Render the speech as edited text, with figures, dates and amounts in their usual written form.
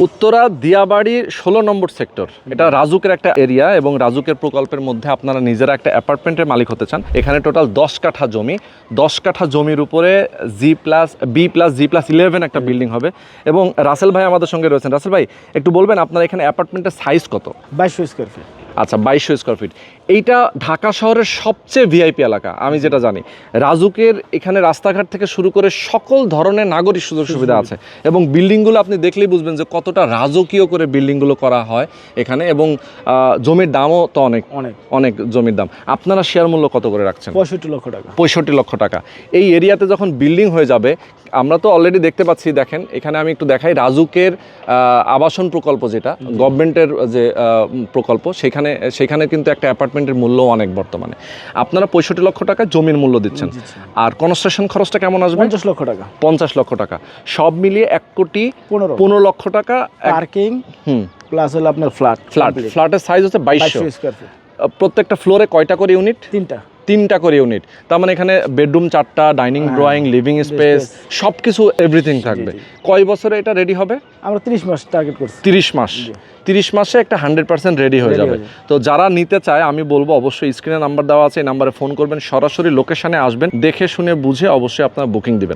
উত্তরা দিয়াবাড়ি 16 নম্বর sector. এটা রাজুকের একটা area এবং রাজুকের প্রকল্পের মধ্যে আপনারা নিজেরা একটা অ্যাপার্টমেন্টের মালিক হতে চান। এখানে টোটাল 10 কাঠা জমি, 10 কাঠা জমির উপরে G+B+G+11 একটা বিল্ডিং হবে। এবং রাসেল ভাই আমাদের সঙ্গে রয়েছেন। রাসেল ভাই, একটু বলবেন আপনার এখানে অ্যাপার্টমেন্টের সাইজ কত? 2200 স্কয়ার ফিট। আচ্ছা, 2200 স্কোয়ার ফিট। এইটা ঢাকা শহরের সবচেয়ে ভিআইপি এলাকা আমি যেটা জানি। রাজুকের এখানে রাস্তাঘাট থেকে শুরু করে সকল ধরনের নাগরিক সুযোগ সুবিধা আছে এবং বিল্ডিংগুলো আপনি দেখলেই বুঝবেন যে কতটা রাজকীয় করে বিল্ডিংগুলো করা হয় এখানে। এবং জমির দামও তো অনেক অনেক অনেক জমির দাম। আপনারা শেয়ার মূল্য কত করে রাখছেন? 65 লক্ষ টাকা। 65 লক্ষ টাকা। এই এরিয়াতে যখন বিল্ডিং হয়ে যাবে, আমরা তো অলরেডি দেখতে পাচ্ছি, দেখেন এখানে আমি একটু দেখাই, রাজুকের আবাসন প্রকল্প যেটা গভর্নমেন্টের যে প্রকল্প, সেখানে কিন্তু একটা অ্যাপার্টমেন্টের মূল্য অনেক বর্তমানে। আপনারা 65 লক্ষ টাকা জমির মূল্য দিচ্ছেন। আর কনস্ট্রাকশন খরচটা কেমন আসবে? 50 লক্ষ টাকা। 50 লক্ষ টাকা। সব মিলিয়ে 1,15 লক্ষ টাকা। পার্কিং প্লাস হলো আপনার ফ্ল্যাটের সাইজ হচ্ছে 2200 স্কয়ার ফিট। প্রত্যেকটা ফ্লোরে কয়টা করে ইউনিট? 3টা করে ইউনিট। তার মানে এখানে বেডরুম 4টা, ডাইনিং, ড্রয়িং, লিভিং স্পেস সব কিছু এভরিথিং থাকবে। কয় বছরে এটা রেডি হবে? আমরা 30 মাস টার্গেট করছি। 30 মাসে একটা 100% রেডি হয়ে যাবে। তো যারা নিতে চায় আমি বলবো অবশ্যই স্ক্রিনে নাম্বার দেওয়া আছে, এই নাম্বারে ফোন করবেন, সরাসরি লোকেশনে আসবেন, দেখে শুনে বুঝে অবশ্যই আপনারা বুকিং দিবেন।